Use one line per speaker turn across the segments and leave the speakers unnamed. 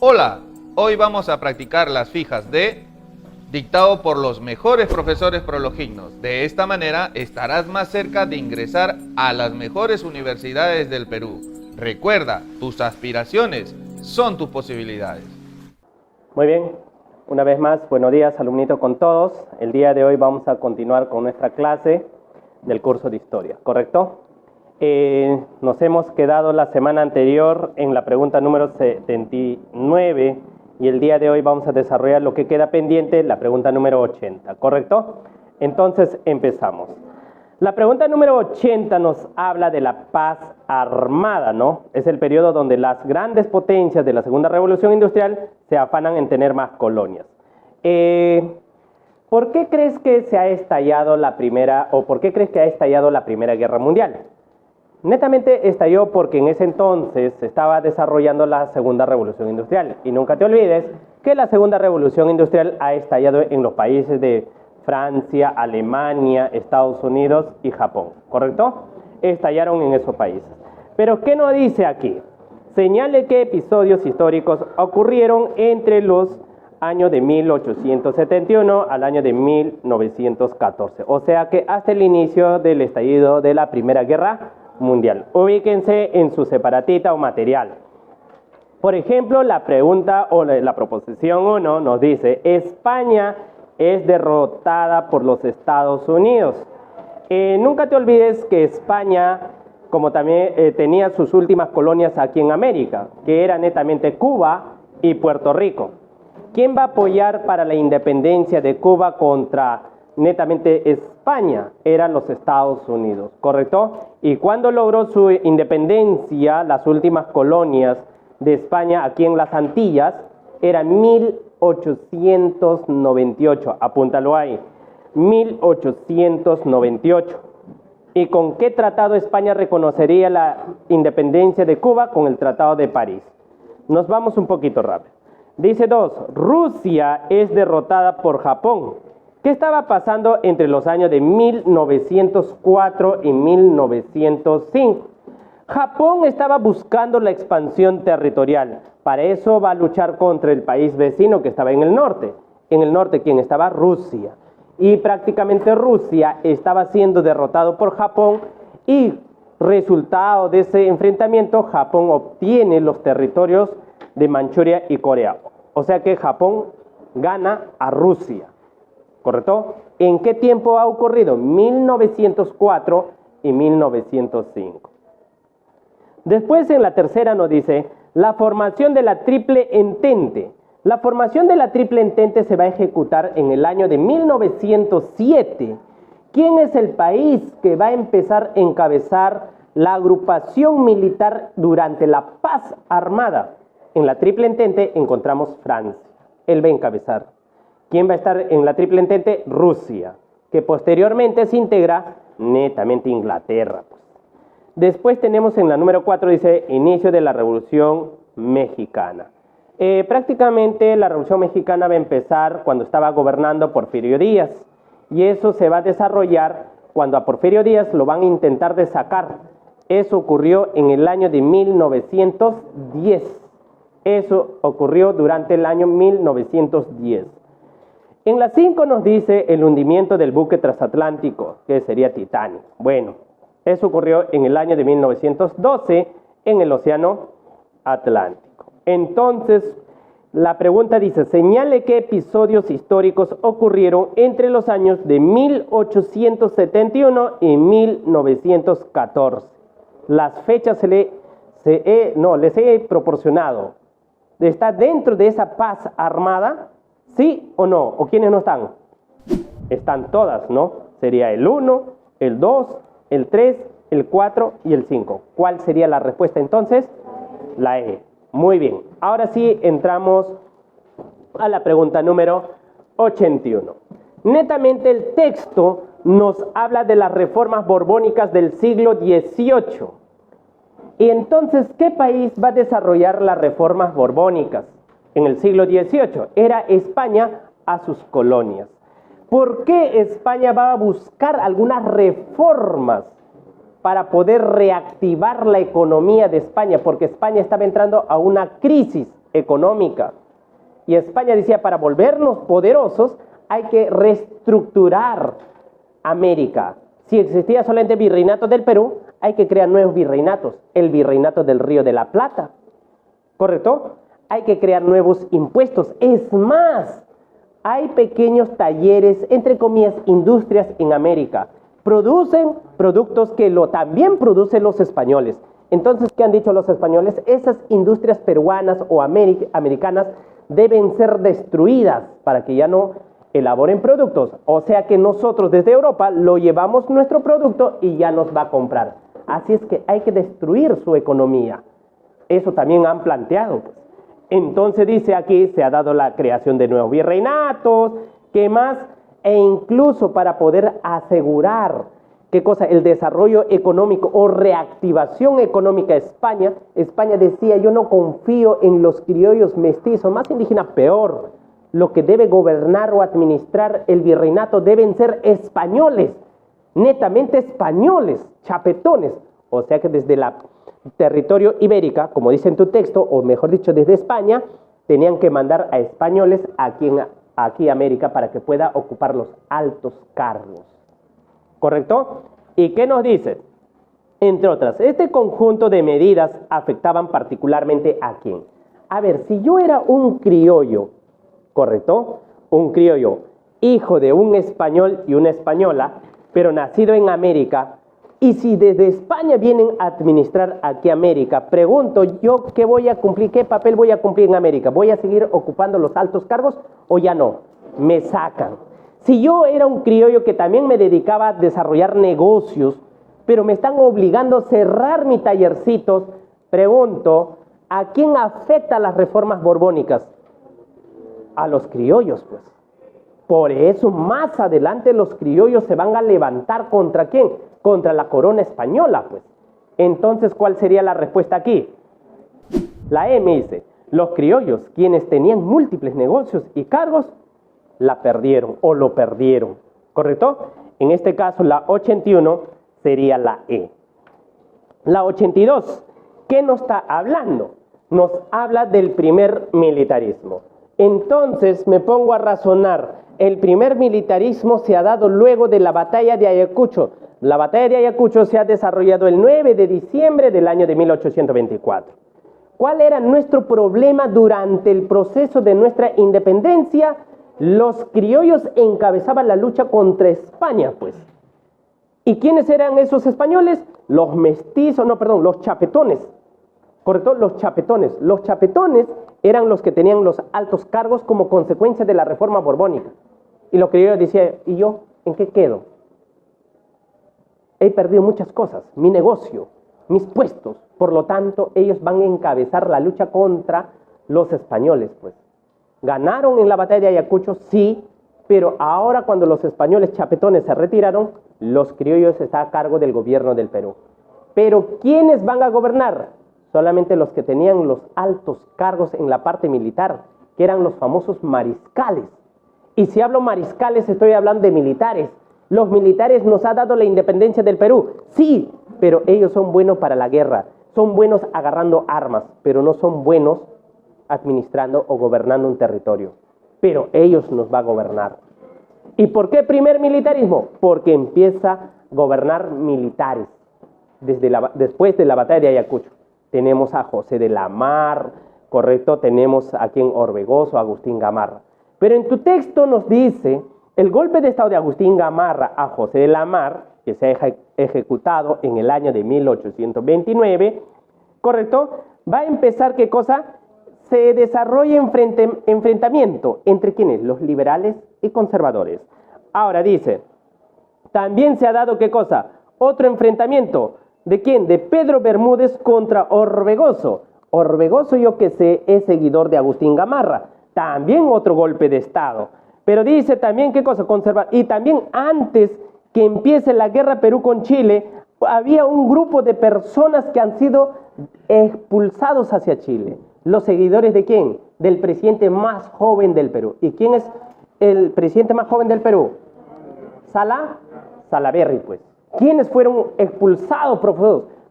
Hola, hoy vamos a practicar las fijas de dictado por los mejores profesores prologignos. De esta manera estarás más cerca de ingresar a las mejores universidades del Perú. Recuerda, tus aspiraciones son tus posibilidades.
Muy bien, una vez más, buenos días, alumnitos con todos. El día de hoy vamos a continuar con nuestra clase del curso de Historia, ¿correcto? Nos hemos quedado la semana anterior en la pregunta número 79 y el día de hoy vamos a desarrollar lo que queda pendiente, la pregunta número 80, ¿correcto? Entonces empezamos. La pregunta número 80 nos habla de la paz armada, ¿no? Es el periodo donde las grandes potencias de la Segunda Revolución Industrial se afanan en tener más colonias. ¿Por qué crees que se ha estallado la primera, o por qué crees que ha estallado la Primera Guerra Mundial? Netamente estalló porque en ese entonces se estaba desarrollando la Segunda Revolución Industrial. Y nunca te olvides que la Segunda Revolución Industrial ha estallado en los países de Francia, Alemania, Estados Unidos y Japón, ¿correcto? Estallaron en esos países. Pero ¿qué nos dice aquí? Señale qué episodios históricos ocurrieron entre los años de 1871 al año de 1914. O sea que hasta el inicio del estallido de la Primera Guerra Mundial. Ubíquense en su separatita o material. Por ejemplo, la pregunta o la proposición 1 nos dice: España es derrotada por los Estados Unidos. Nunca te olvides que España, como también tenía sus últimas colonias aquí en América, que era netamente Cuba y Puerto Rico. ¿Quién va a apoyar para la independencia de Cuba contra netamente España? Eran los Estados Unidos, ¿correcto? Y cuando logró su independencia, las últimas colonias de España aquí en las Antillas, era 1898, apúntalo ahí, 1898. ¿Y con qué tratado España reconocería la independencia de Cuba? Con el Tratado de París. Nos vamos un poquito rápido. Dice 2, Rusia es derrotada por Japón. ¿Qué estaba pasando entre los años de 1904 y 1905? Japón estaba buscando la expansión territorial. Para eso va a luchar contra el país vecino que estaba en el norte. En el norte, ¿quién estaba? Rusia. Y prácticamente Rusia estaba siendo derrotado por Japón y resultado de ese enfrentamiento, Japón obtiene los territorios de Manchuria y Corea. O sea que Japón gana a Rusia, ¿correcto? ¿En qué tiempo ha ocurrido? 1904 y 1905. Después en la tercera nos dice la formación de la Triple Entente. La formación de la Triple Entente se va a ejecutar en el año de 1907. ¿Quién es el país que va a empezar a encabezar la agrupación militar durante la paz armada? En la Triple Entente encontramos Francia. Él va a encabezar. ¿Quién va a estar en la Triple Entente? Rusia, que posteriormente se integra netamente Inglaterra. Después tenemos en la número 4, dice, inicio de la Revolución Mexicana. Prácticamente la Revolución Mexicana va a empezar cuando estaba gobernando Porfirio Díaz. Y eso se va a desarrollar cuando a Porfirio Díaz lo van a intentar de sacar. Eso ocurrió en el año de 1910. Eso ocurrió durante el año 1910. En la 5 nos dice el hundimiento del buque transatlántico, que sería Titanic. Bueno, eso ocurrió en el año de 1912 en el Océano Atlántico. Entonces, la pregunta dice, señale qué episodios históricos ocurrieron entre los años de 1871 y 1914. Las fechas les he proporcionado. ¿Está dentro de esa paz armada? ¿Sí o no? ¿O quiénes no están? Están todas, ¿no? Sería el 1, el 2, el 3, el 4 y el 5. ¿Cuál sería la respuesta entonces? La E. Muy bien. Ahora sí entramos a la pregunta número 81. Netamente el texto nos habla de las reformas borbónicas del siglo XVIII. Y entonces, ¿qué país va a desarrollar las reformas borbónicas en el siglo XVIII? Era España a sus colonias. ¿Por qué España va a buscar algunas reformas para poder reactivar la economía de España? Porque España estaba entrando a una crisis económica. Y España decía, para volvernos poderosos hay que reestructurar América. Si existía solamente virreinato del Perú, hay que crear nuevos virreinatos. El virreinato del Río de la Plata, ¿correcto? Hay que crear nuevos impuestos. Es más, hay pequeños talleres, entre comillas, industrias en América. Producen productos que también producen los españoles. Entonces, ¿qué han dicho los españoles? Esas industrias peruanas o americanas deben ser destruidas para que ya no elaboren productos. O sea que nosotros desde Europa lo llevamos nuestro producto y ya nos va a comprar. Así es que hay que destruir su economía. Eso también han planteado, pues. Entonces dice aquí, se ha dado la creación de nuevos virreinatos, ¿qué más? E incluso para poder asegurar, ¿qué cosa? El desarrollo económico o reactivación económica de España. España decía, yo no confío en los criollos mestizos, más indígenas peor. Lo que debe gobernar o administrar el virreinato deben ser españoles, netamente españoles, chapetones. O sea que desde la territorio ibérica, como dice en tu texto, o mejor dicho, desde España, tenían que mandar a españoles aquí a América para que pueda ocupar los altos cargos. ¿Correcto? ¿Y qué nos dice? Entre otras, este conjunto de medidas afectaban particularmente ¿a quién? A ver, si yo era un criollo, ¿correcto? Un criollo, hijo de un español y una española, pero nacido en América, y si desde España vienen a administrar aquí a América, pregunto yo, ¿qué voy a cumplir? ¿Qué papel voy a cumplir en América? ¿Voy a seguir ocupando los altos cargos o ya no? Me sacan. Si yo era un criollo que también me dedicaba a desarrollar negocios, pero me están obligando a cerrar mis tallercitos, pregunto, ¿a quién afecta las reformas borbónicas? A los criollos, pues. Por eso más adelante los criollos se van a levantar ¿contra quién? Contra la corona española, pues. Entonces, ¿cuál sería la respuesta aquí? La M dice, los criollos, quienes tenían múltiples negocios y cargos, la perdieron o lo perdieron, ¿correcto? En este caso, la 81 sería la E. La 82, ¿qué nos está hablando? Nos habla del primer militarismo. Entonces, me pongo a razonar. El primer militarismo se ha dado luego de la batalla de Ayacucho. La batalla de Ayacucho se ha desarrollado el 9 de diciembre del año de 1824. ¿Cuál era nuestro problema durante el proceso de nuestra independencia? Los criollos encabezaban la lucha contra España, pues. ¿Y quiénes eran esos españoles? Los mestizos, los chapetones. ¿Correcto? Los chapetones. Los chapetones eran los que tenían los altos cargos como consecuencia de la reforma borbónica. Y los criollos decían, ¿y yo en qué quedo? He perdido muchas cosas, mi negocio, mis puestos. Por lo tanto, ellos van a encabezar la lucha contra los españoles, pues. Ganaron en la batalla de Ayacucho, sí, pero ahora cuando los españoles chapetones se retiraron, los criollos están a cargo del gobierno del Perú. Pero ¿quiénes van a gobernar? Solamente los que tenían los altos cargos en la parte militar, que eran los famosos mariscales. Y si hablo mariscales, estoy hablando de militares. Los militares nos han dado la independencia del Perú, sí, pero ellos son buenos para la guerra, son buenos agarrando armas, pero no son buenos administrando o gobernando un territorio. Pero ellos nos van a gobernar. ¿Y por qué primer militarismo? Porque empieza a gobernar militares después de la batalla de Ayacucho. Tenemos a José de la Mar, correcto, tenemos aquí en Orbegoso a Agustín Gamarra. Pero en tu texto nos dice, el golpe de estado de Agustín Gamarra a José de la Mar, que se ha ejecutado en el año de 1829, correcto, va a empezar, ¿qué cosa? Se desarrolla enfrentamiento entre ¿quiénes? Los liberales y conservadores. Ahora dice, también se ha dado, ¿qué cosa? Otro enfrentamiento. ¿De quién? De Pedro Bermúdez contra Orbegoso. Orbegoso, yo que sé, es seguidor de Agustín Gamarra. También otro golpe de estado. Pero dice también, ¿qué cosa? Y también antes que empiece la guerra Perú con Chile, había un grupo de personas que han sido expulsados hacia Chile. ¿Los seguidores de quién? Del presidente más joven del Perú. ¿Y quién es el presidente más joven del Perú? Salaverry, pues. ¿Quiénes fueron expulsados,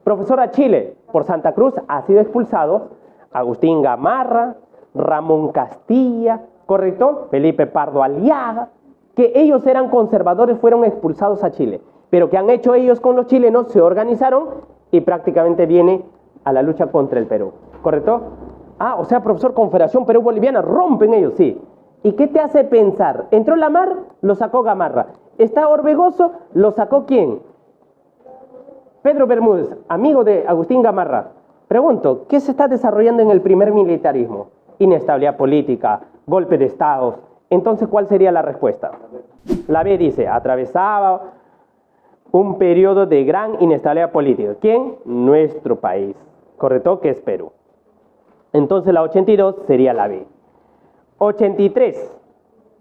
profesor a Chile? Por Santa Cruz ha sido expulsado Agustín Gamarra, Ramón Castilla, ¿correcto? Felipe Pardo Aliaga, que ellos eran conservadores, fueron expulsados a Chile. Pero ¿qué han hecho ellos con los chilenos? Se organizaron y prácticamente viene a la lucha contra el Perú, ¿correcto? Ah, o sea, profesor, Confederación Perú-Boliviana, rompen ellos, sí. ¿Y qué te hace pensar? Entró Lamar, lo sacó Gamarra. Está Orbegoso, lo sacó ¿quién? Pedro Bermúdez, amigo de Agustín Gamarra. Pregunto, ¿qué se está desarrollando en el primer militarismo? Inestabilidad política, golpe de estados. Entonces, ¿cuál sería la respuesta? La B dice, atravesaba un periodo de gran inestabilidad política. ¿Quién? Nuestro país. ¿Correcto? Que es Perú. Entonces, la 82 sería la B. 83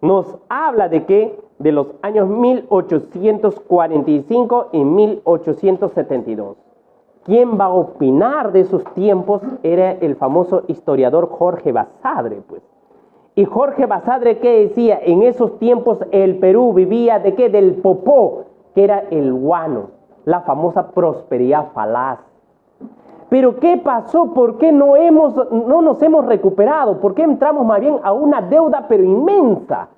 nos habla de qué? De los años 1845 y 1872. ¿Quién va a opinar de esos tiempos? Era el famoso historiador Jorge Basadre, pues. Y Jorge Basadre, ¿qué decía? En esos tiempos el Perú vivía ¿de qué? Del popó, que era el guano, la famosa prosperidad falaz. Pero ¿qué pasó? ¿Por qué no nos hemos recuperado? ¿Por qué entramos más bien a una deuda pero inmensa?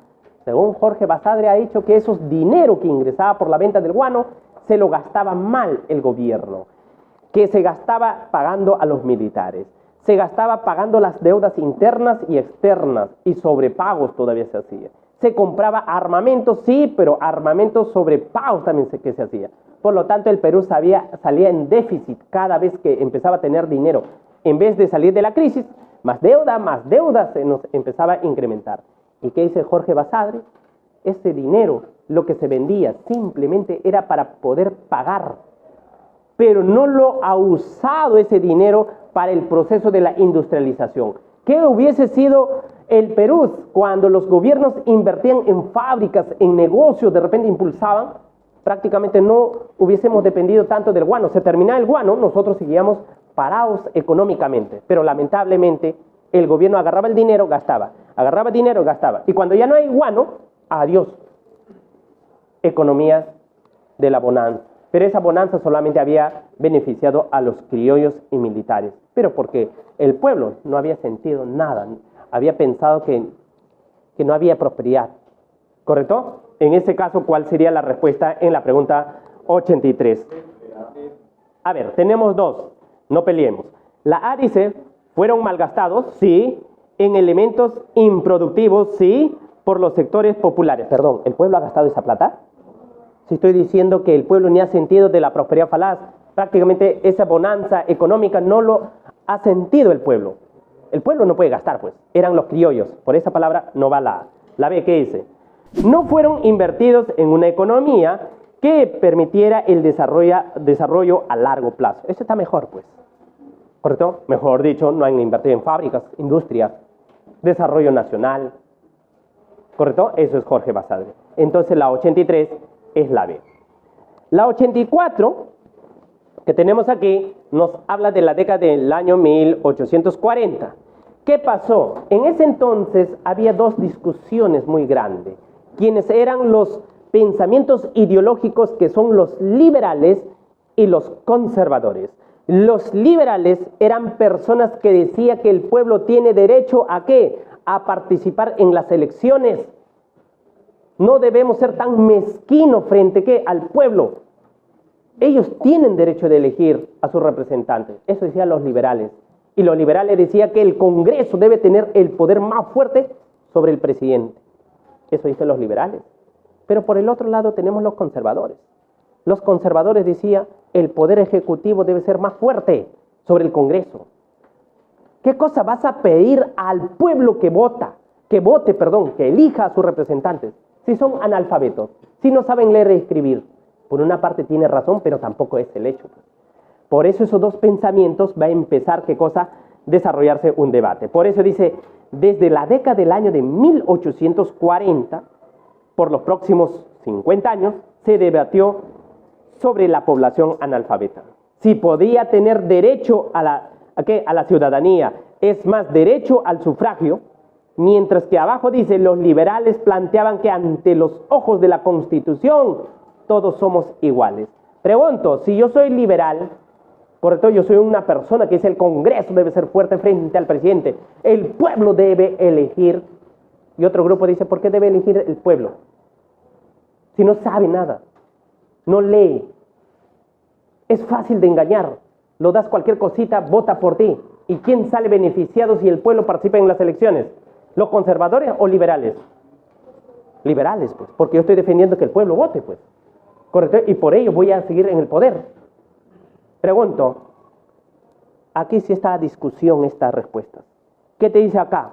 Según Jorge Basadre ha dicho que esos dinero que ingresaba por la venta del guano se lo gastaba mal el gobierno, que se gastaba pagando a los militares, se gastaba pagando las deudas internas y externas y sobrepagos todavía se hacía. Se compraba armamento, sí, pero armamentos sobrepagos también que se hacía. Por lo tanto, el Perú salía en déficit cada vez que empezaba a tener dinero. En vez de salir de la crisis, más deuda se nos empezaba a incrementar. ¿Y qué dice Jorge Basadre? Ese dinero, lo que se vendía, simplemente era para poder pagar. Pero no lo ha usado ese dinero para el proceso de la industrialización. ¿Qué hubiese sido el Perú cuando los gobiernos invertían en fábricas, en negocios, de repente impulsaban? Prácticamente no hubiésemos dependido tanto del guano. Se terminaba el guano, nosotros seguíamos parados económicamente. Pero lamentablemente el gobierno agarraba el dinero, gastaba. Agarraba dinero, gastaba. Y cuando ya no hay guano, adiós. Economía de la bonanza. Pero esa bonanza solamente había beneficiado a los criollos y militares. Pero porque el pueblo no había sentido nada. Había pensado que no había prosperidad. ¿Correcto? En ese caso, ¿cuál sería la respuesta en la pregunta 83? A ver, tenemos dos. No peleemos. La A dice, ¿fueron malgastados? Sí. En elementos improductivos, sí. Por los sectores populares. Perdón, ¿el pueblo ha gastado esa plata? Si estoy diciendo que el pueblo ni ha sentido de la prosperidad falaz, prácticamente esa bonanza económica no lo ha sentido el pueblo. El pueblo no puede gastar, pues. Eran los criollos. Por esa palabra no va la A. La B, ¿qué dice? No fueron invertidos en una economía que permitiera el desarrollo a largo plazo. Eso está mejor, pues. ¿Correcto? Mejor dicho, no han invertido en fábricas, industrias, desarrollo nacional. ¿Correcto? Eso es Jorge Basadre. Entonces la 83 es la B. La 84, que tenemos aquí, nos habla de la década del año 1840. ¿Qué pasó? En ese entonces había dos discusiones muy grandes. Quienes eran los pensamientos ideológicos que son los liberales y los conservadores. Los liberales eran personas que decían que el pueblo tiene derecho ¿a qué? A participar en las elecciones. No debemos ser tan mezquinos frente ¿qué? Al pueblo. Ellos tienen derecho de elegir a sus representantes. Eso decían los liberales. Y los liberales decían que el Congreso debe tener el poder más fuerte sobre el presidente. Eso dicen los liberales. Pero por el otro lado tenemos los conservadores. Los conservadores decían el poder ejecutivo debe ser más fuerte sobre el Congreso. ¿Qué cosa vas a pedir al pueblo que que elija a sus representantes? Si son analfabetos, si no saben leer y escribir. Por una parte tiene razón, pero tampoco es el hecho. Por eso esos dos pensamientos va a empezar, ¿qué cosa? Desarrollarse un debate. Por eso dice, desde la década del año de 1840, por los próximos 50 años, se debatió sobre la población analfabeta. Si podía tener derecho a la ciudadanía, es más, derecho al sufragio, mientras que abajo dice, los liberales planteaban que ante los ojos de la Constitución, todos somos iguales. Pregunto, si yo soy liberal, ¿correcto? Yo soy una persona que dice el Congreso debe ser fuerte frente al presidente. El pueblo debe elegir. Y otro grupo dice, ¿por qué debe elegir el pueblo? Si no sabe nada, no lee. Es fácil de engañar. Lo das cualquier cosita, vota por ti. ¿Y quién sale beneficiado si el pueblo participa en las elecciones? ¿Los conservadores o liberales? Liberales, pues, porque yo estoy defendiendo que el pueblo vote, pues. ¿Correcto? Y por ello voy a seguir en el poder. Pregunto, aquí sí está discusión, estas respuestas. ¿Qué te dice acá?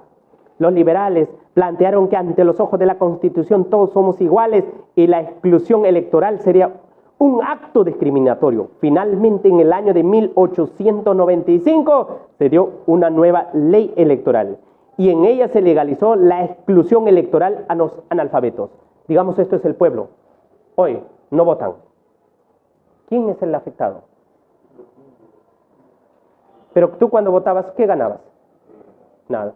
Los liberales plantearon que ante los ojos de la Constitución todos somos iguales y la exclusión electoral sería un acto discriminatorio. Finalmente, en el año de 1895 se dio una nueva ley electoral y en ella se legalizó la exclusión electoral a los analfabetos. Digamos, esto es el pueblo. Hoy no votan. ¿Quién es el afectado? Pero tú cuando votabas, ¿qué ganabas? Nada.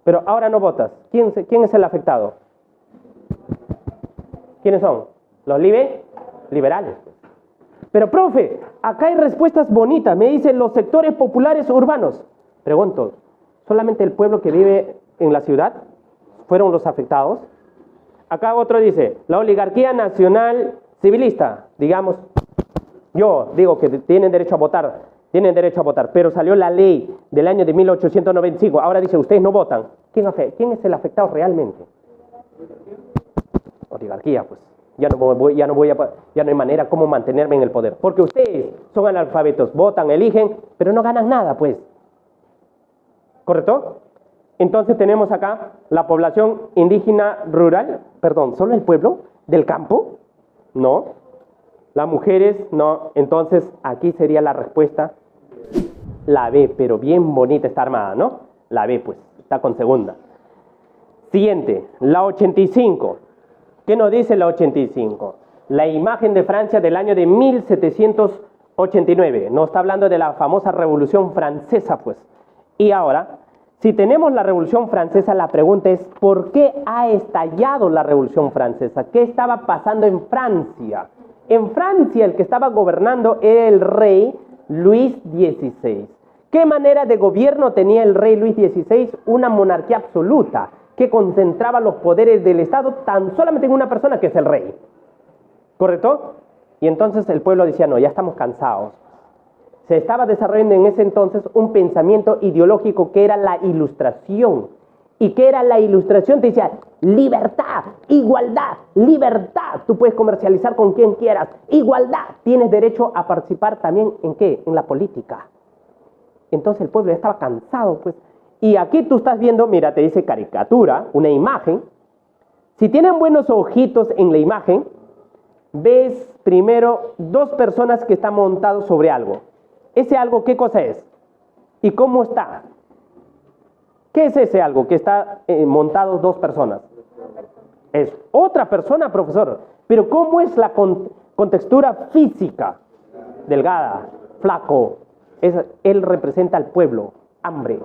Pero ahora no votas. ¿Quién es el afectado? ¿Quiénes son? Los liberales. Pero, profe, acá hay respuestas bonitas. Me dicen los sectores populares urbanos. Pregunto, ¿solamente el pueblo que vive en la ciudad fueron los afectados? Acá otro dice, la oligarquía nacional civilista. Digamos, yo digo que tienen derecho a votar. Tienen derecho a votar, pero salió la ley del año de 1895. Ahora dice, ustedes no votan. ¿Quién es el afectado realmente? Oligarquía, pues. Ya no hay manera cómo mantenerme en el poder. Porque ustedes son analfabetos, votan, eligen, pero no ganan nada, pues. ¿Correcto? Entonces tenemos acá la población indígena rural. Perdón, ¿solo el pueblo del campo? No. Las mujeres, no. Entonces aquí sería la respuesta. La B, pero bien bonita está armada, ¿no? La B, pues, está con segunda. Siguiente, la 85. ¿Qué nos dice la 85? La imagen de Francia del año de 1789. Nos está hablando de la famosa Revolución Francesa, pues. Y ahora, si tenemos la Revolución Francesa, la pregunta es, ¿por qué ha estallado la Revolución Francesa? ¿Qué estaba pasando en Francia? En Francia, el que estaba gobernando era el rey Luis XVI. ¿Qué manera de gobierno tenía el rey Luis XVI? Una monarquía absoluta que concentraba los poderes del Estado tan solamente en una persona que es el rey. ¿Correcto? Y entonces el pueblo decía, no, ya estamos cansados. Se estaba desarrollando en ese entonces un pensamiento ideológico que era la Ilustración. ¿Y qué era la Ilustración? Te decía, libertad, igualdad, libertad. Tú puedes comercializar con quien quieras. Igualdad. Tienes derecho a participar también, ¿en qué? En la política. Entonces el pueblo ya estaba cansado, pues. Y aquí tú estás viendo, mira, te dice caricatura, una imagen. Si tienen buenos ojitos en la imagen, ves primero dos personas que están montados sobre algo. ¿Ese algo qué cosa es? ¿Y cómo está? ¿Qué es ese algo que está montado dos personas? Es otra persona, profesor. Pero ¿cómo es la contextura física? Delgada, flaco. Él representa al pueblo, hambre.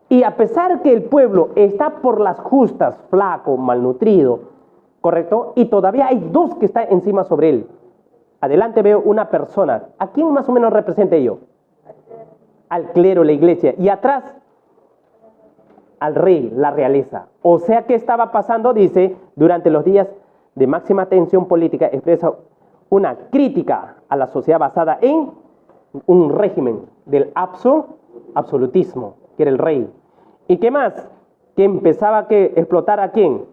Y a pesar que el pueblo está por las justas, flaco, malnutrido, ¿correcto? Y todavía hay dos que están encima sobre él. Adelante veo una persona. ¿A quién más o menos representa yo? Al clero, la iglesia. Y atrás, al rey, la realeza. O sea, ¿qué estaba pasando? Dice, durante los días de máxima tensión política, expresa una crítica a la sociedad basada en un régimen del absolutismo, que era el rey. ¿Y qué más? Que empezaba a explotar ¿a quién?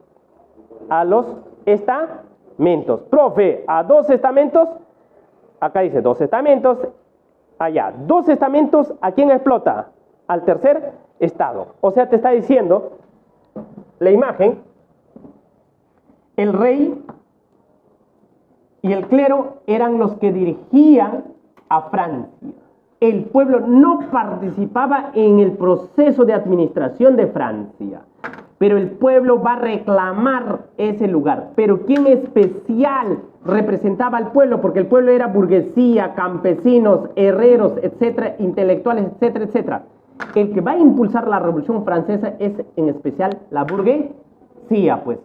A los estamentos. Profe, a dos estamentos, acá dice dos estamentos, allá, dos estamentos, ¿a quién explota? Al tercer estado. O sea, te está diciendo la imagen, el rey y el clero eran los que dirigían a Francia. El pueblo no participaba en el proceso de administración de Francia, pero el pueblo va a reclamar ese lugar. Pero ¿quién especial representaba al pueblo? Porque el pueblo era burguesía, campesinos, herreros, etcétera, intelectuales, etcétera, etcétera. El que va a impulsar la Revolución Francesa es en especial la burguesía, pues.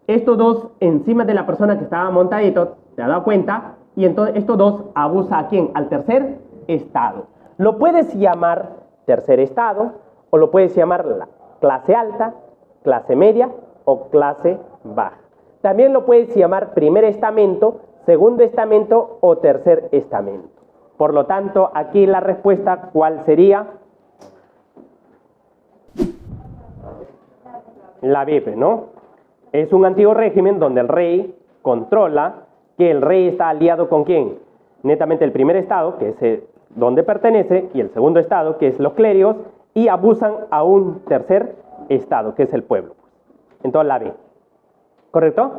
Estos dos encima de la persona que estaba montadito, ¿te has dado cuenta? Y entonces estos dos abusa ¿a quién? Al tercer estado. Lo puedes llamar tercer estado o lo puedes llamar la clase alta, clase media o clase baja. También lo puedes llamar primer estamento, segundo estamento o tercer estamento. Por lo tanto, aquí la respuesta, ¿cuál sería? La B, ¿no? Es un antiguo régimen donde el rey controla, que el rey está aliado con ¿quién? Netamente el primer estado, que es donde pertenece, y el segundo estado, que es los clérigos, y abusan a un tercer estado, que es el pueblo. Entonces la B. ¿Correcto?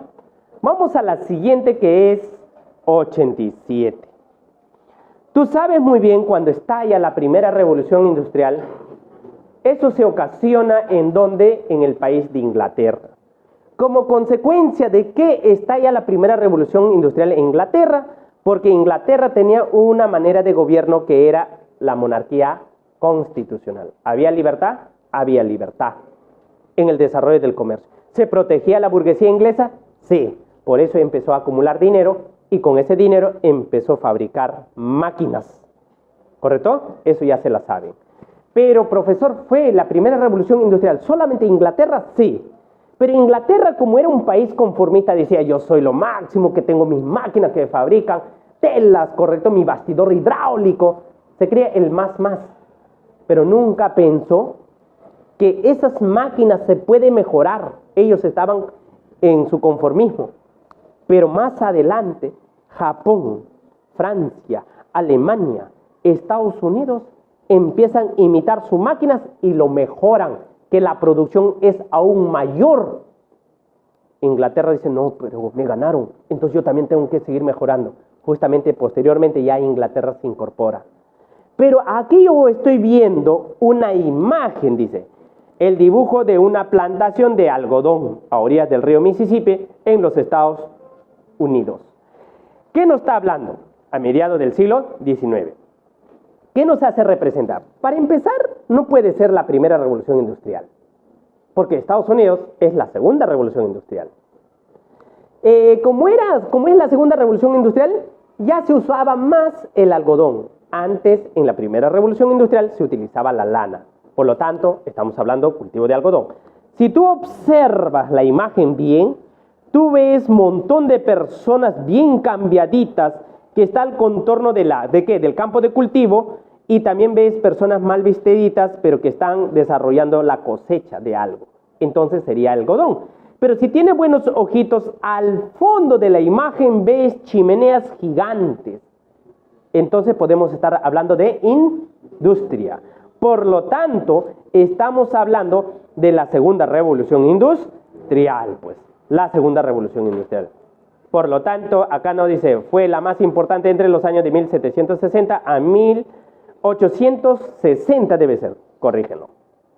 Vamos a la siguiente, que es 87. Tú sabes muy bien cuando estalla la primera revolución industrial, eso se ocasiona en donde, en el país de Inglaterra. Como consecuencia de que estalla la primera revolución industrial en Inglaterra, porque Inglaterra tenía una manera de gobierno que era la monarquía constitucional. ¿Había libertad? Había libertad en el desarrollo del comercio. ¿Se protegía la burguesía inglesa? Sí. Por eso empezó a acumular dinero y con ese dinero empezó a fabricar máquinas. ¿Correcto? Eso ya se la saben. Pero, profesor, ¿fue la primera revolución industrial solamente en Inglaterra? Sí. Pero Inglaterra, como era un país conformista, decía, yo soy lo máximo, que tengo mis máquinas que fabrican telas, ¿correcto? Mi bastidor hidráulico. Se creía el más. Pero nunca pensó que esas máquinas se pueden mejorar. Ellos estaban en su conformismo. Pero más adelante, Japón, Francia, Alemania, Estados Unidos empiezan a imitar sus máquinas y lo mejoran, que la producción es aún mayor. Inglaterra dice, no, pero me ganaron, entonces yo también tengo que seguir mejorando. Justamente posteriormente ya Inglaterra se incorpora. Pero aquí yo estoy viendo una imagen, dice, el dibujo de una plantación de algodón a orillas del río Mississippi en los Estados Unidos. ¿Qué nos está hablando? A mediados del siglo XIX. ¿Qué nos hace representar? Para empezar, no puede ser la primera revolución industrial, porque Estados Unidos es la segunda revolución industrial. Como es la segunda revolución industrial, ya se usaba más el algodón. Antes, en la primera revolución industrial, se utilizaba la lana. Por lo tanto, estamos hablando de cultivo de algodón. Si tú observas la imagen bien, tú ves un montón de personas bien cambiaditas que está al contorno del campo de cultivo, y también ves personas mal vestiditas, pero que están desarrollando la cosecha de algo. Entonces sería algodón. Pero si tiene buenos ojitos, al fondo de la imagen ves chimeneas gigantes. Entonces podemos estar hablando de industria. Por lo tanto, estamos hablando de la segunda revolución industrial, pues. La segunda revolución industrial. Por lo tanto, acá nos dice, fue la más importante entre los años de 1760 a 1860 debe ser, corrígelo.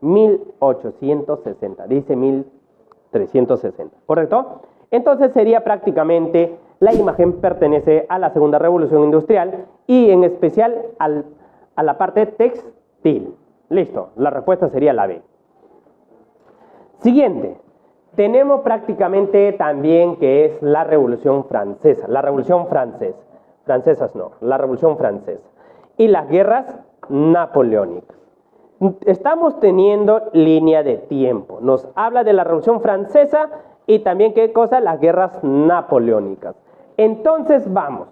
1860, dice 1360, ¿correcto? Entonces sería prácticamente, la imagen pertenece a la segunda revolución industrial y en especial a la parte textil. Listo, la respuesta sería la B. Siguiente. Tenemos prácticamente también que es la Revolución Francesa. La Revolución Francesa. Francesas no, la Revolución Francesa. Y las guerras napoleónicas. Estamos teniendo línea de tiempo. Nos habla de la Revolución Francesa y también, ¿qué cosa? Las guerras napoleónicas. Entonces, vamos.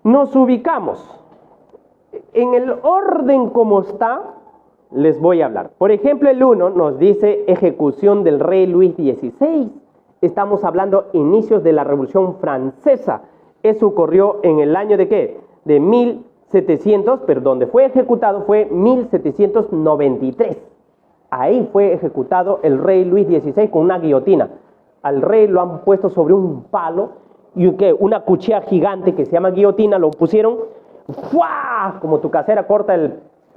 Nos ubicamos. En el orden como está, les voy a hablar. Por ejemplo, el 1 nos dice ejecución del rey Luis XVI. Estamos hablando inicios de la Revolución Francesa. Eso ocurrió en el año de ¿qué? De 1700, pero donde fue ejecutado fue 1793. Ahí fue ejecutado el rey Luis XVI con una guillotina. Al rey lo han puesto sobre un palo y una cuchilla gigante que se llama guillotina, lo pusieron, ¡fua! Como tu casera corta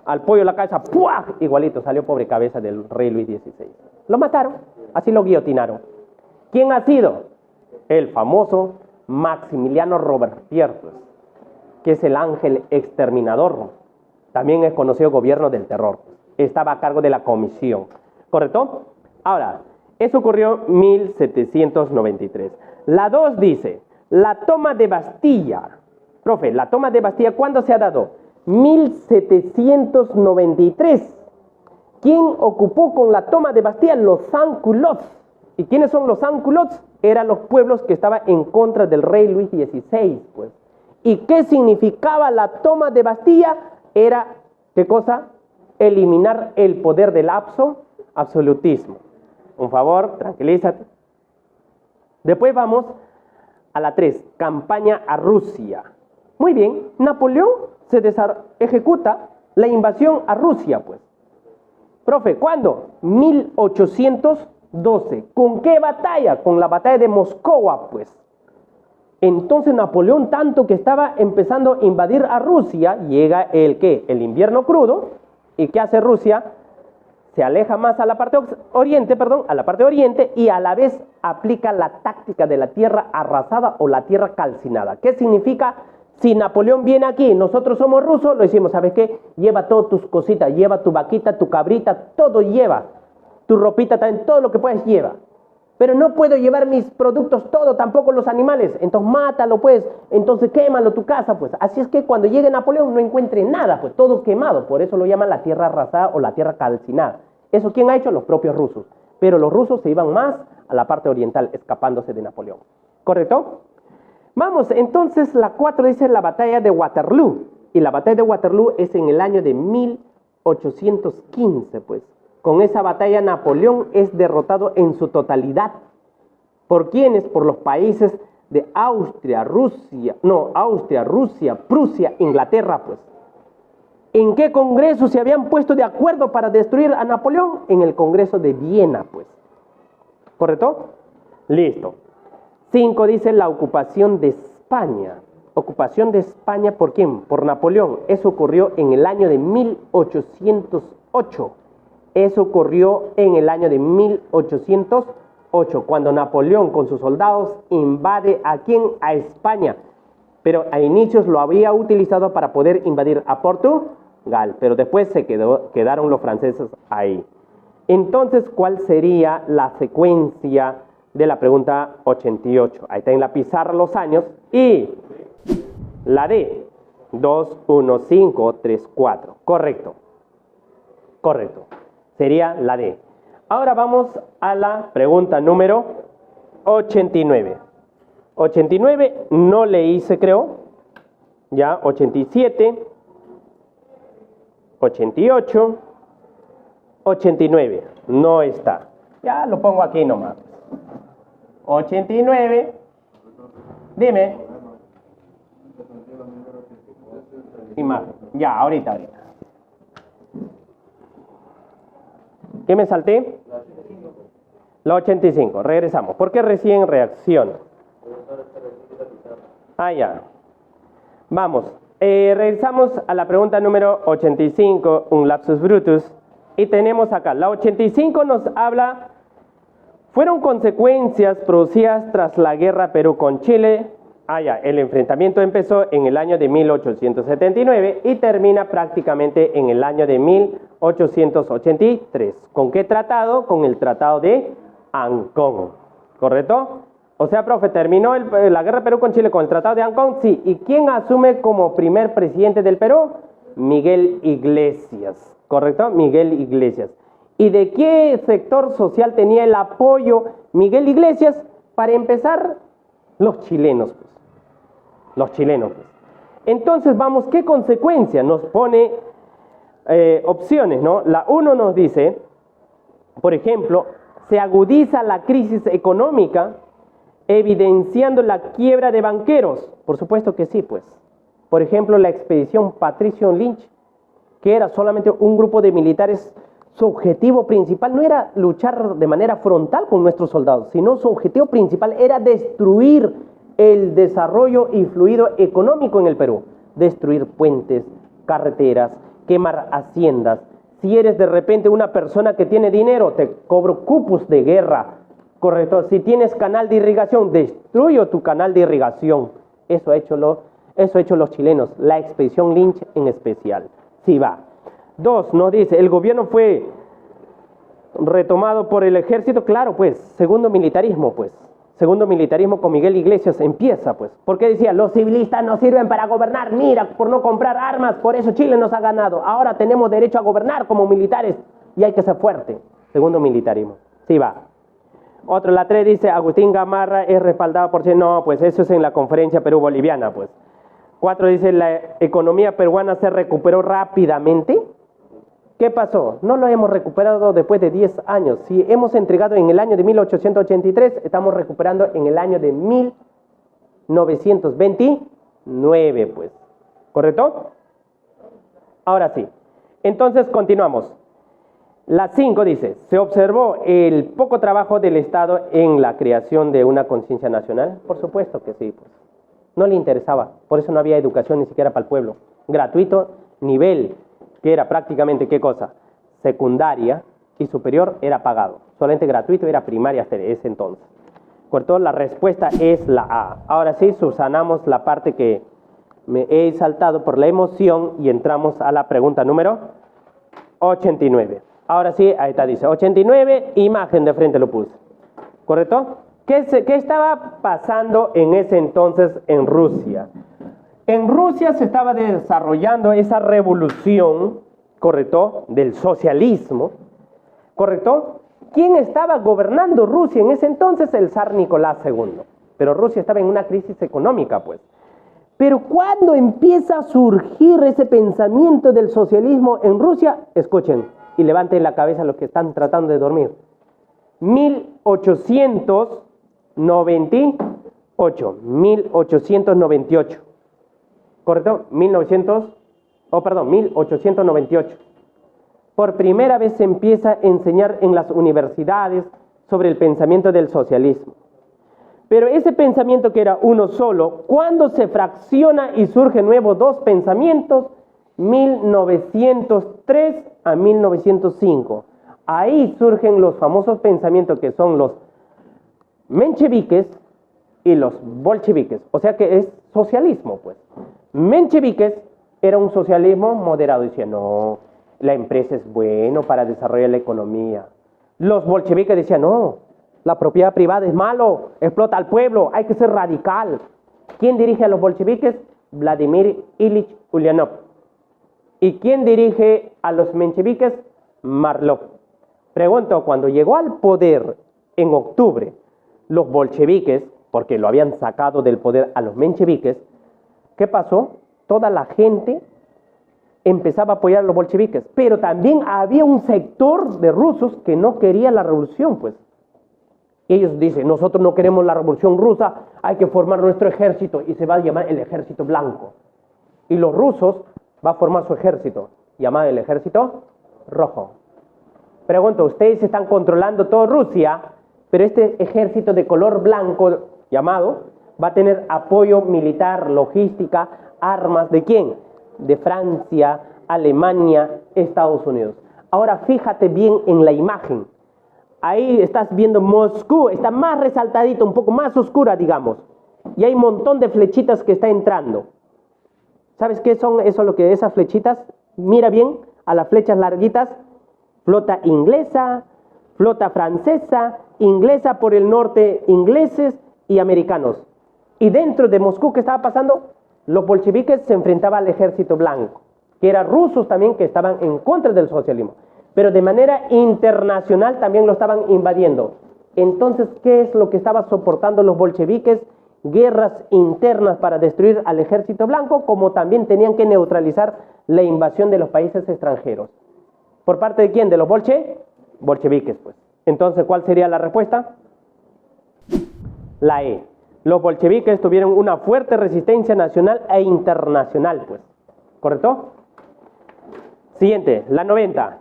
al pollo la cabeza, ¡pua! Igualito salió pobre cabeza del rey Luis XVI. Lo mataron, así lo guillotinaron. ¿Quién ha sido? El famoso Maximiliano Robespierre, que es el ángel exterminador. También es conocido gobierno del terror. Estaba a cargo de la comisión, ¿correcto? Ahora, eso ocurrió en 1793. La 2 dice, La toma de Bastilla. Profe, la toma de Bastilla, ¿cuándo se ha dado? 1793. ¿Quién ocupó con la toma de Bastilla? Los sans-culottes. ¿Y quiénes son los sans-culottes? Eran los pueblos que estaban en contra del rey Luis XVI, pues. ¿Y qué significaba la toma de Bastilla? Era, ¿qué cosa? Eliminar el poder del absolutismo. Un favor, tranquilízate. Después vamos a la 3, campaña a Rusia. Muy bien, Napoleón se ejecuta la invasión a Rusia, pues. Profe, ¿cuándo? 1812. ¿Con qué batalla? Con la batalla de Moscova, pues. Entonces Napoleón, tanto que estaba empezando a invadir a Rusia, llega el ¿qué? El invierno crudo. ¿Y qué hace Rusia? Se aleja más a la parte oriente, y a la vez aplica la táctica de la tierra arrasada o la tierra calcinada. ¿Qué significa? Si Napoleón viene aquí, nosotros somos rusos, lo decimos, ¿sabes qué? Lleva todas tus cositas, lleva tu vaquita, tu cabrita, todo lleva. Tu ropita también, todo lo que puedes lleva. Pero no puedo llevar mis productos, todo, tampoco los animales. Entonces mátalo, pues. Entonces quémalo tu casa, pues. Así es que cuando llegue Napoleón no encuentre nada, pues todo quemado. Por eso lo llaman la tierra arrasada o la tierra calcinada. ¿Eso quién ha hecho? Los propios rusos. Pero los rusos se iban más a la parte oriental, escapándose de Napoleón. ¿Correcto? Vamos, entonces la 4 dice la batalla de Waterloo. Y la batalla de Waterloo es en el año de 1815, pues. Con esa batalla Napoleón es derrotado en su totalidad. ¿Por quiénes? Por los países de Austria, Rusia, Prusia, Inglaterra, pues. ¿En qué congreso se habían puesto de acuerdo para destruir a Napoleón? En el Congreso de Viena, pues. ¿Correcto? Listo. 5 dice la ocupación de España. Ocupación de España, ¿por quién? Por Napoleón. Eso ocurrió en el año de 1808. Eso ocurrió en el año de 1808, cuando Napoleón con sus soldados invade ¿a quién? A España. Pero a inicios lo había utilizado para poder invadir a Portugal, pero después quedaron los franceses ahí. Entonces, ¿cuál sería la secuencia de la pregunta 88? Ahí está en la pizarra los años y la D, 2, 1, 5, 3, 4. Correcto. Correcto. Sería la D. Ahora vamos a la pregunta número 89. 89 no le hice, creo. Ya, 87, 88, 89. No está. Ya lo pongo aquí nomás. 89. Dime. Imagen. Ya, ahorita. ¿Qué me salté? La 85. Regresamos. ¿Por qué recién reacciona? Ya. Vamos. Regresamos a la pregunta número 85, un lapsus brutus. Y tenemos acá. La 85 nos habla. Fueron consecuencias producidas tras la guerra Perú con Chile. El enfrentamiento empezó en el año de 1879 y termina prácticamente en el año de 1883. ¿Con qué tratado? Con el Tratado de Ancón. ¿Correcto? O sea, profe, ¿terminó la guerra Perú con Chile con el Tratado de Ancón? Sí. ¿Y quién asume como primer presidente del Perú? Miguel Iglesias. ¿Correcto? Miguel Iglesias. ¿Y de qué sector social tenía el apoyo Miguel Iglesias? Para empezar, los chilenos, pues. Los chilenos, pues. Entonces, vamos, ¿qué consecuencia? Nos pone opciones, ¿no? La 1 nos dice, por ejemplo, se agudiza la crisis económica, evidenciando la quiebra de banqueros. Por supuesto que sí, pues. Por ejemplo, la expedición Patricio Lynch, que era solamente un grupo de militares. Su objetivo principal no era luchar de manera frontal con nuestros soldados, sino su objetivo principal era destruir el desarrollo y fluido económico en el Perú. Destruir puentes, carreteras, quemar haciendas. Si eres de repente una persona que tiene dinero, te cobro cupos de guerra. Correcto. Si tienes canal de irrigación, destruyo tu canal de irrigación. Eso ha hecho los chilenos, la expedición Lynch en especial. Sí va. 2, nos dice, el gobierno fue retomado por el ejército, claro, pues, segundo militarismo, pues. segundo militarismo con Miguel Iglesias empieza, pues. Porque decía, los civilistas no sirven para gobernar, mira, por no comprar armas, por eso Chile nos ha ganado. Ahora tenemos derecho a gobernar como militares y hay que ser fuerte. Segundo militarismo. Sí, va. Otro, la 3 dice, Agustín Gamarra es respaldado por Chile. No, pues eso es en la conferencia Perú-Boliviana, pues. 4 dice, la economía peruana se recuperó rápidamente. ¿Qué pasó? No lo hemos recuperado después de 10 años. Si hemos entregado en el año de 1883, estamos recuperando en el año de 1929, pues. ¿Correcto? Ahora sí. Entonces, continuamos. La 5 dice, se observó el poco trabajo del Estado en la creación de una conciencia nacional. Por supuesto que sí, pues. No le interesaba, por eso no había educación ni siquiera para el pueblo. Gratuito, nivel, que era prácticamente, ¿qué cosa? Secundaria y superior era pagado. Solamente gratuito era primaria hasta ese entonces. ¿Correcto? La respuesta es la A. Ahora sí, subsanamos la parte que me he saltado por la emoción y entramos a la pregunta número 89. Ahora sí, ahí está, dice 89, imagen de frente lo puse. ¿Correcto? ¿Qué estaba pasando en ese entonces en Rusia? En Rusia se estaba desarrollando esa revolución, ¿correcto?, del socialismo, ¿correcto? ¿Quién estaba gobernando Rusia en ese entonces? El zar Nicolás II. Pero Rusia estaba en una crisis económica, pues. Pero cuando empieza a surgir ese pensamiento del socialismo en Rusia, escuchen y levanten la cabeza los que están tratando de dormir. 1898. ¿Correcto? 1898. Por primera vez se empieza a enseñar en las universidades sobre el pensamiento del socialismo. Pero ese pensamiento que era uno solo, cuando se fracciona y surgen nuevos dos pensamientos, 1903 a 1905. Ahí surgen los famosos pensamientos que son los mencheviques y los bolcheviques. O sea que es socialismo, pues. Mencheviques era un socialismo moderado. Decía, no, la empresa es bueno para desarrollar la economía. Los bolcheviques decían, no, la propiedad privada es malo, explota al pueblo, hay que ser radical. ¿Quién dirige a los bolcheviques? Vladimir Ilich Ulyanov. ¿Y quién dirige a los mencheviques? Marlov. Pregunto, cuando llegó al poder en octubre, los bolcheviques, porque lo habían sacado del poder a los mencheviques, ¿qué pasó? Toda la gente empezaba a apoyar a los bolcheviques, pero también había un sector de rusos que no quería la revolución, pues. Ellos dicen, nosotros no queremos la revolución rusa, hay que formar nuestro ejército, y se va a llamar el ejército blanco. Y los rusos van a formar su ejército, llamado el ejército rojo. Pregunto, ustedes están controlando toda Rusia, pero este ejército de color blanco, llamado, va a tener apoyo militar, logística, armas, ¿de quién? De Francia, Alemania, Estados Unidos. Ahora fíjate bien en la imagen. Ahí estás viendo Moscú, está más resaltadito, un poco más oscura, digamos. Y hay un montón de flechitas que está entrando. ¿Sabes qué son eso, lo que esas flechitas? Mira bien a las flechas larguitas. Flota inglesa, flota francesa, inglesa por el norte, ingleses y americanos. Y dentro de Moscú, ¿qué estaba pasando? Los bolcheviques se enfrentaban al ejército blanco, que eran rusos también, que estaban en contra del socialismo. Pero de manera internacional también lo estaban invadiendo. Entonces, ¿qué es lo que estaban soportando los bolcheviques? Guerras internas para destruir al ejército blanco, como también tenían que neutralizar la invasión de los países extranjeros. ¿Por parte de quién? ¿De los bolcheviques, pues? Entonces, ¿cuál sería la respuesta? La E. Los bolcheviques tuvieron una fuerte resistencia nacional e internacional, pues. ¿Correcto? Siguiente, la 90.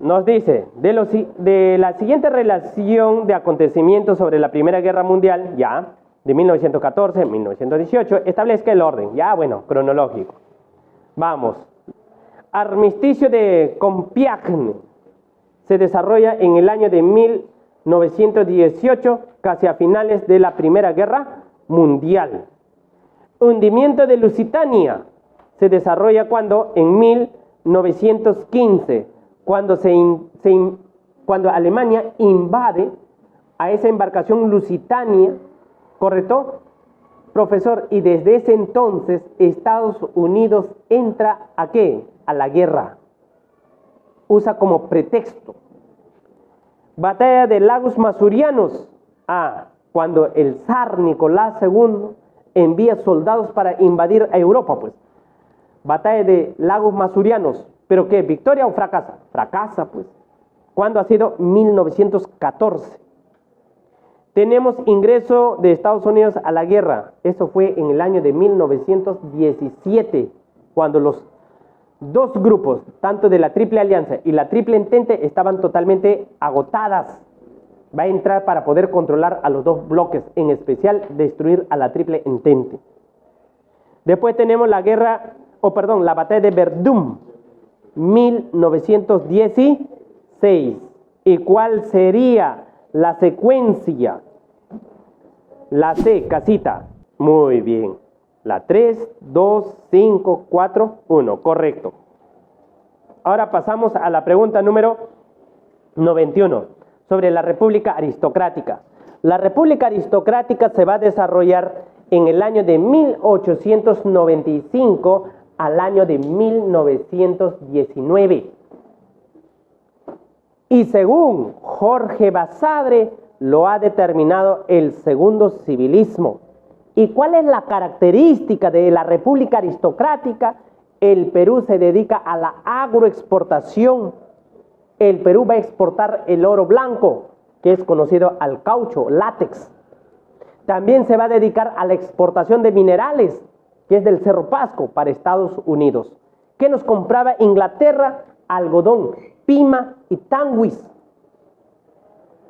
Nos dice, de la siguiente relación de acontecimientos sobre la Primera Guerra Mundial, ya, de 1914 a 1918, establezca el orden. Ya, bueno, cronológico. Vamos. Armisticio de Compiègne se desarrolla en el año de 1918, casi a finales de la Primera Guerra Mundial. Hundimiento de Lusitania se desarrolla cuando en 1915, cuando Alemania invade a esa embarcación Lusitania ¿Correcto? Profesor, y desde ese entonces Estados Unidos entra ¿a qué? A la guerra. Usa como pretexto. Batalla de Lagos Masurianos. Cuando el zar Nicolás II envía soldados para invadir a Europa, pues. Batalla de Lagos Masurianos. ¿Pero qué? ¿Victoria o fracasa? Fracasa, pues. ¿Cuándo ha sido? 1914. Tenemos ingreso de Estados Unidos a la guerra. Eso fue en el año de 1917, cuando los dos grupos, tanto de la Triple Alianza y la Triple Entente, estaban totalmente agotadas. Va a entrar para poder controlar a los dos bloques, en especial destruir a la Triple Entente. Después tenemos la batalla de Verdún, 1916. ¿Y cuál sería la secuencia? La C, casita. Muy bien. La 3, 2, 5, 4, 1. Correcto. Ahora pasamos a la pregunta número 91, sobre la República Aristocrática. La República Aristocrática se va a desarrollar en el año de 1895 al año de 1919. Y según Jorge Basadre, lo ha determinado el segundo civilismo. ¿Y cuál es la característica de la República Aristocrática? El Perú se dedica a la agroexportación. El Perú va a exportar el oro blanco, que es conocido al caucho, látex. También se va a dedicar a la exportación de minerales, que es del Cerro Pasco, para Estados Unidos. ¿Qué nos compraba Inglaterra? Algodón, pima y tanguis.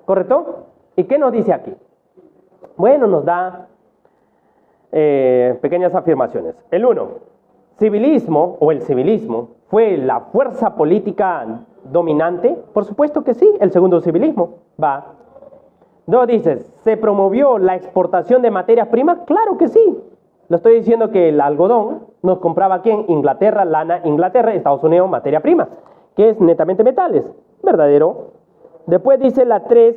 ¿Correcto? ¿Y qué nos dice aquí? Bueno, nos da pequeñas afirmaciones. El 1, civilismo o el civilismo fue la fuerza política dominante. Por supuesto que sí, el segundo civilismo va. 2, dices, ¿se promovió la exportación de materias primas? Claro que sí. Lo estoy diciendo que el algodón nos compraba ¿quién? Inglaterra, lana, Inglaterra, Estados Unidos, materia prima, que es netamente metales. Verdadero. Después dice la 3,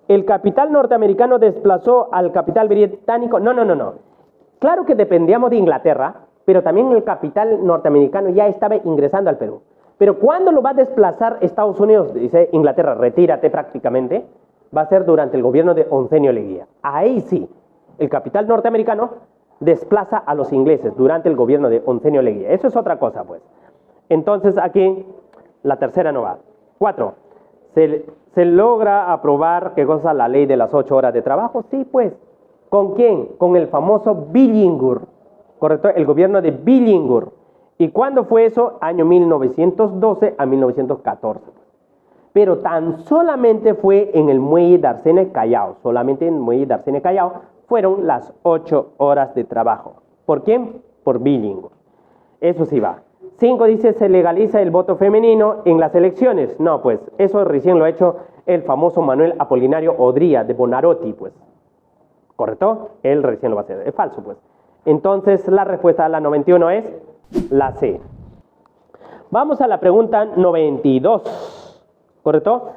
el capital norteamericano desplazó al capital británico. No. Claro que dependíamos de Inglaterra, pero también el capital norteamericano ya estaba ingresando al Perú. Pero ¿cuándo lo va a desplazar Estados Unidos? Dice Inglaterra, retírate prácticamente. Va a ser durante el gobierno de Oncenio Leguía. Ahí sí, el capital norteamericano desplaza a los ingleses durante el gobierno de Oncenio Leguía. Eso es otra cosa, pues. Entonces aquí la tercera no va. 4. ¿Se logra aprobar qué cosa? La ley de las 8 horas de trabajo? Sí, pues. ¿Con quién? Con el famoso Billingur, ¿correcto? El gobierno de Billingur. ¿Y cuándo fue eso? Año 1912 a 1914. Pero tan solamente fue en el muelle de Arsene Callao. Solamente en el muelle de Arsene Callao fueron las 8 horas de trabajo. ¿Por quién? Por Billingur. Eso sí va. 5 dice, ¿se legaliza el voto femenino en las elecciones? No, pues, eso recién lo ha hecho el famoso Manuel Apolinario Odría de Bonarotti, pues. ¿Correcto? Él recién lo va a hacer. Es falso, pues. Entonces, la respuesta a la 91 es la C. Vamos a la pregunta 92. ¿Correcto?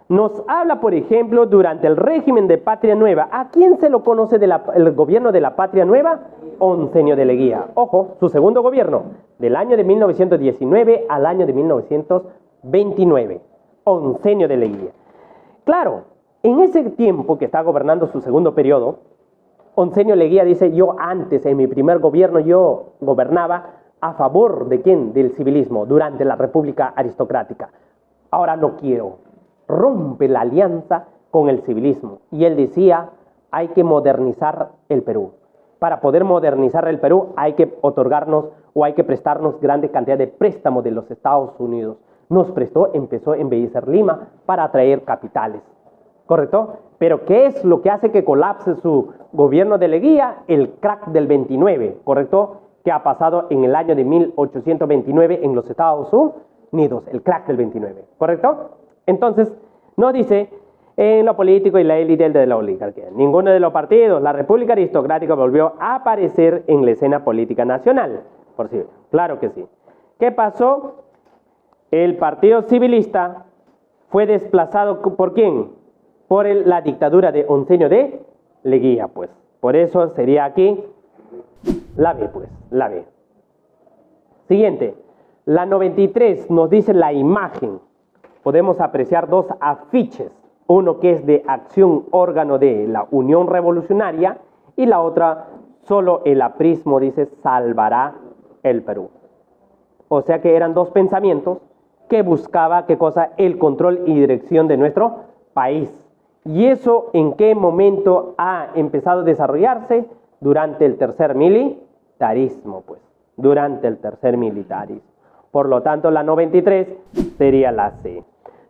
Nos habla, por ejemplo, durante el régimen de Patria Nueva. ¿A quién se lo conoce el gobierno de la Patria Nueva? Oncenio de Leguía. Ojo, su segundo gobierno, del año de 1919 al año de 1929. Oncenio de Leguía. Claro, en ese tiempo que está gobernando su segundo periodo, Oncenio Leguía dice, yo antes, en mi primer gobierno, yo gobernaba a favor de ¿quién? Del civilismo, durante la República Aristocrática. Ahora no quiero. Rompe la alianza con el civilismo. Y él decía, hay que modernizar el Perú. Para poder modernizar el Perú hay que otorgarnos o hay que prestarnos grande cantidad de préstamos de los Estados Unidos. Nos prestó, empezó a embellecer Lima para atraer capitales. ¿Correcto? Pero ¿qué es lo que hace que colapse su gobierno de Leguía? El crack del 29, ¿correcto? Que ha pasado en el año de 1829 en los Estados Unidos, el crack del 29, ¿correcto? Entonces, nos dice, en lo político y la élite de la oligarquía, ninguno de los partidos, la República Aristocrática volvió a aparecer en la escena política nacional. Por sí, claro que sí. ¿Qué pasó? El Partido Civilista fue desplazado ¿por quién? Por la dictadura de Oncenio de Leguía, pues. Por eso sería aquí la B, pues, la B. Siguiente, la 93 nos dice la imagen. Podemos apreciar dos afiches, uno que es de Acción Órgano de la Unión Revolucionaria y la otra, solo el aprismo dice salvará el Perú. O sea que eran dos pensamientos que buscaba, ¿qué cosa? El control y dirección de nuestro país. ¿Y eso en qué momento ha empezado a desarrollarse? Durante el tercer militarismo, pues. Durante el tercer militarismo. Por lo tanto, la 93 sería la C.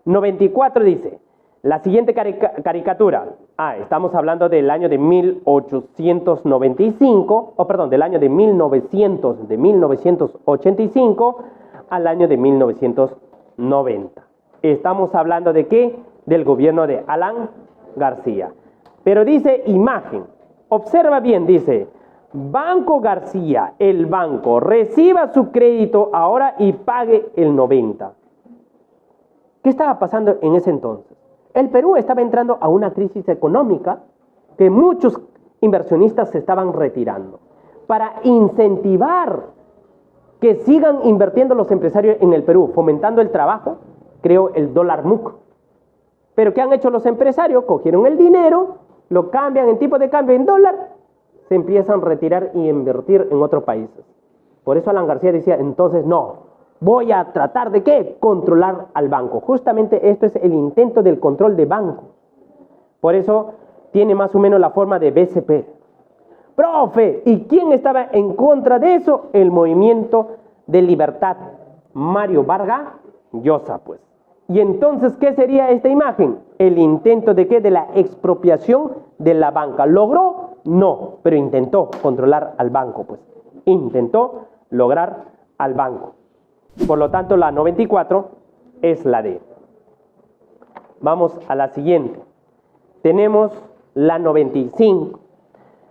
94 dice, la siguiente caricatura. Estamos hablando del año de 1895, del año de 1985 al año de 1990. Estamos hablando de ¿qué? Del gobierno de Alan García. Pero dice imagen. Observa bien, dice, Banco García, el banco, reciba su crédito ahora y pague el 90. ¿Qué estaba pasando en ese entonces? El Perú estaba entrando a una crisis económica que muchos inversionistas se estaban retirando. Para incentivar que sigan invirtiendo los empresarios en el Perú, fomentando el trabajo, creó el dólar MUC. Pero ¿qué han hecho los empresarios? Cogieron el dinero, lo cambian en tipo de cambio en dólar, se empiezan a retirar y invertir en otros países. Por eso Alan García decía, entonces no, voy a tratar de ¿qué? Controlar al banco. Justamente esto es el intento del control de banco. Por eso tiene más o menos la forma de BCP. Profe, ¿y quién estaba en contra de eso? El Movimiento de Libertad, Mario Vargas Llosa, pues. Y entonces, ¿qué sería esta imagen? El intento de ¿qué? De la expropiación de la banca. ¿Logró? No, pero intentó controlar al banco, pues. Intentó lograr al banco. Por lo tanto, la 94 es la D. Vamos a la siguiente. Tenemos la 95.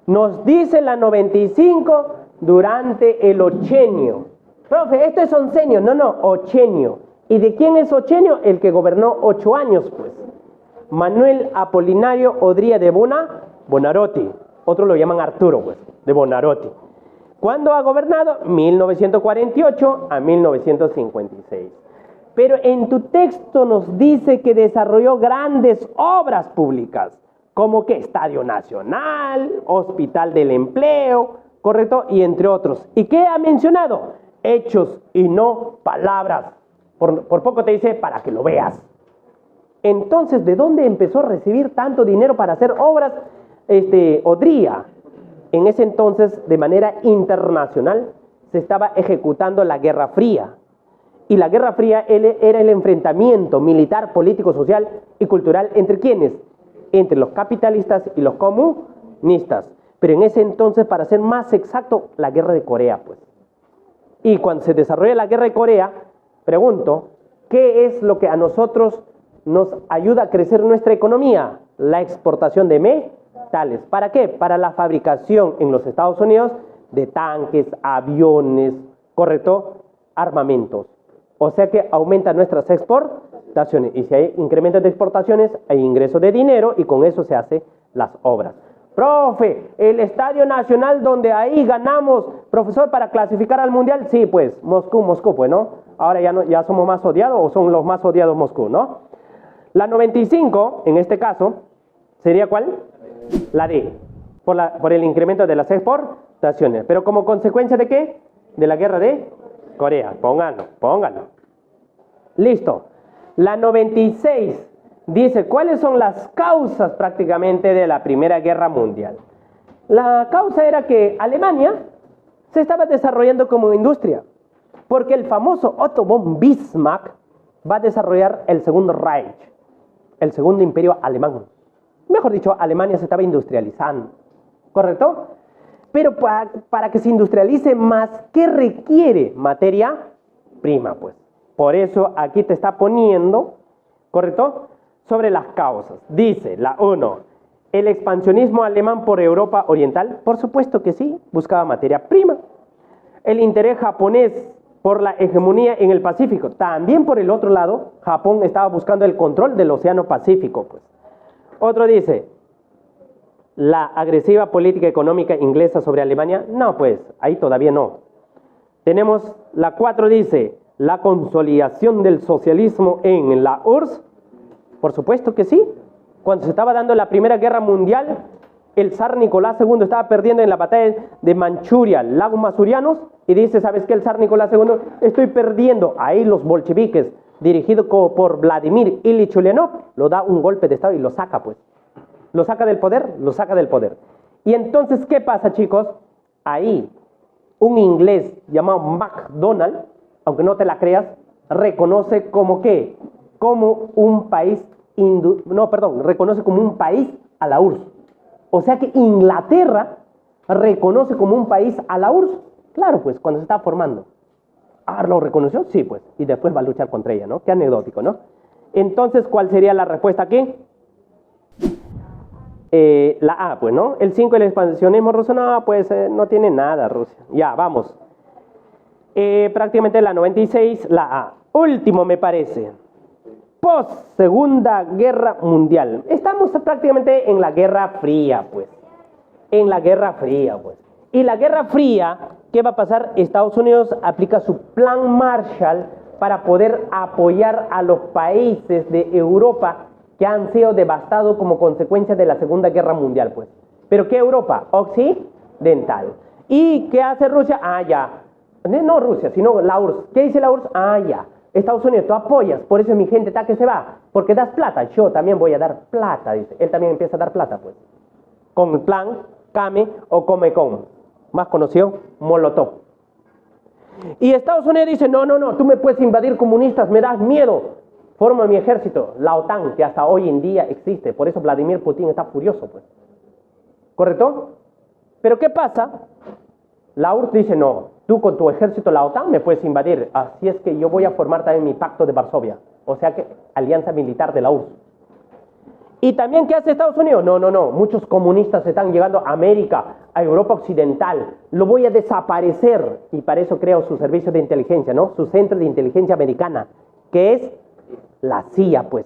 Nos dice la 95 durante el ochenio. Profe, esto es oncenio. No, ochenio. ¿Y de quién es ochenio? El que gobernó 8 años, pues. Manuel Apolinario Odría de Bonarotti. Otros lo llaman Arturo, pues, de Bonarotti. ¿Cuándo ha gobernado? 1948 a 1956. Pero en tu texto nos dice que desarrolló grandes obras públicas, como que Estadio Nacional, Hospital del Empleo, ¿correcto? Y entre otros. ¿Y qué ha mencionado? Hechos y no palabras. Por poco te dice para que lo veas. Entonces, ¿de dónde empezó a recibir tanto dinero para hacer obras Odría? En ese entonces, de manera internacional, se estaba ejecutando la Guerra Fría. Y la Guerra Fría era el enfrentamiento militar, político, social y cultural entre ¿quiénes? Entre los capitalistas y los comunistas. Pero en ese entonces, para ser más exacto, la Guerra de Corea, pues. Y cuando se desarrolla la Guerra de Corea, pregunto, ¿qué es lo que a nosotros nos ayuda a crecer nuestra economía? La exportación de metales. ¿Para qué? Para la fabricación en los Estados Unidos de tanques, aviones, ¿correcto? Armamentos. O sea que aumenta nuestras exportaciones. Y si hay incremento de exportaciones, hay ingreso de dinero y con eso se hacen las obras. Profe, el Estadio Nacional donde ahí ganamos, profesor, para clasificar al Mundial. Sí, pues, Moscú, pues, ¿no? Ahora ya somos más odiados o son los más odiados Moscú, ¿no? La 95, en este caso, ¿sería cuál? La D, por el incremento de las exportaciones. ¿Pero como consecuencia de qué? De la guerra de Corea. Pónganlo. Listo. La 96 dice, ¿cuáles son las causas prácticamente de la Primera Guerra Mundial? La causa era que Alemania se estaba desarrollando como industria, porque el famoso Otto von Bismarck va a desarrollar el Segundo Reich, el Segundo Imperio Alemán. Mejor dicho, Alemania se estaba industrializando, ¿correcto? Pero para que se industrialice más, ¿qué requiere? Materia prima, pues. Por eso aquí te está poniendo, ¿correcto?, sobre las causas. Dice la 1, ¿el expansionismo alemán por Europa Oriental? Por supuesto que sí, buscaba materia prima. El interés japonés por la hegemonía en el Pacífico. También por el otro lado, Japón estaba buscando el control del Océano Pacífico, pues. Otro dice, la agresiva política económica inglesa sobre Alemania? No, pues, ahí todavía no. Tenemos la 4, dice, la consolidación del socialismo en la URSS. Por supuesto que sí. Cuando se estaba dando la Primera Guerra Mundial, el zar Nicolás II estaba perdiendo en la batalla de Manchuria, lagos masurianos, y dice, ¿sabes qué? El zar Nicolás II, estoy perdiendo. Ahí los bolcheviques, dirigidos por Vladimir Ilich Ulyanov, lo da un golpe de estado y lo saca, pues. Lo saca del poder, lo saca del poder. Y entonces, ¿qué pasa, chicos? Ahí, un inglés llamado MacDonald, aunque no te la creas, reconoce como ¿qué? Como un país, reconoce como un país a la URSS. O sea que Inglaterra reconoce como un país a la URSS. Claro, pues, cuando se está formando. Ah, ¿lo reconoció? Sí, pues. Y después va a luchar contra ella, ¿no? Qué anecdótico, ¿no? Entonces, ¿cuál sería la respuesta aquí? La A, pues, ¿no? El 5, el expansionismo ruso, no, pues, no tiene nada Rusia. Ya, vamos. Prácticamente la 96, la A. Último, me parece. Post Segunda Guerra Mundial. Estamos prácticamente en la Guerra Fría, pues. En la Guerra Fría, pues. Y la Guerra Fría, ¿qué va a pasar? Estados Unidos aplica su plan Marshall para poder apoyar a los países de Europa que han sido devastados como consecuencia de la Segunda Guerra Mundial, pues. ¿Pero qué Europa? Occidental. ¿Y qué hace Rusia? Ah, ya. No Rusia, sino la URSS. ¿Qué dice la URSS? Ah, ya. Estados Unidos, tú apoyas, por eso mi gente está que se va, porque das plata. Yo también voy a dar plata, dice. Él también empieza a dar plata, pues. Con el plan Kame o Comecon, más conocido, Molotov. Y Estados Unidos dice, no, tú me puedes invadir comunistas, me das miedo. Forma mi ejército, la OTAN, que hasta hoy en día existe. Por eso Vladimir Putin está furioso, pues. ¿Correcto? Pero ¿qué pasa? La URSS dice, no, tú con tu ejército, la OTAN, me puedes invadir. Así es que yo voy a formar también mi pacto de Varsovia. O sea que alianza militar de la URSS. Y también, ¿qué hace Estados Unidos? No, muchos comunistas están llegando a América, a Europa Occidental. Lo voy a desaparecer. Y para eso creo su servicio de inteligencia, ¿no? Su centro de inteligencia americana, que es la CIA, pues.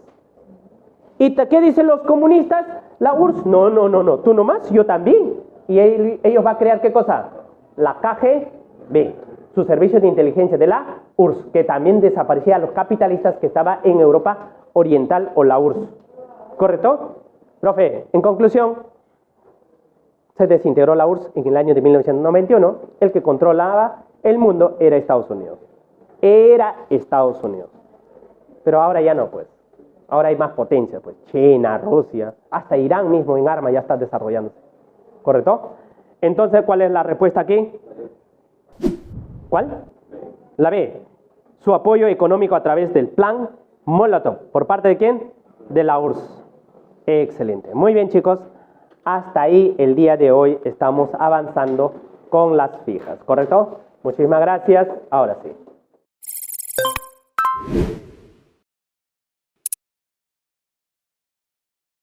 ¿Y qué dicen los comunistas? La URSS, no, tú nomás, yo también. Y ellos van a crear, ¿qué cosa? La KGB, su servicio de inteligencia de la URSS, que también desaparecía a los capitalistas que estaban en Europa Oriental o la URSS. ¿Correcto? Profe, en conclusión, se desintegró la URSS en el año de 1991. El que controlaba el mundo era Estados Unidos. Era Estados Unidos. Pero ahora ya no, pues. Ahora hay más potencia, pues. China, Rusia, hasta Irán mismo en armas ya está desarrollándose. ¿Correcto? Entonces, ¿cuál es la respuesta aquí? ¿Cuál? La B. Su apoyo económico a través del plan Molotov. ¿Por parte de quién? De la URSS. Excelente. Muy bien, chicos. Hasta ahí el día de hoy estamos avanzando con las fijas. ¿Correcto? Muchísimas gracias. Ahora sí.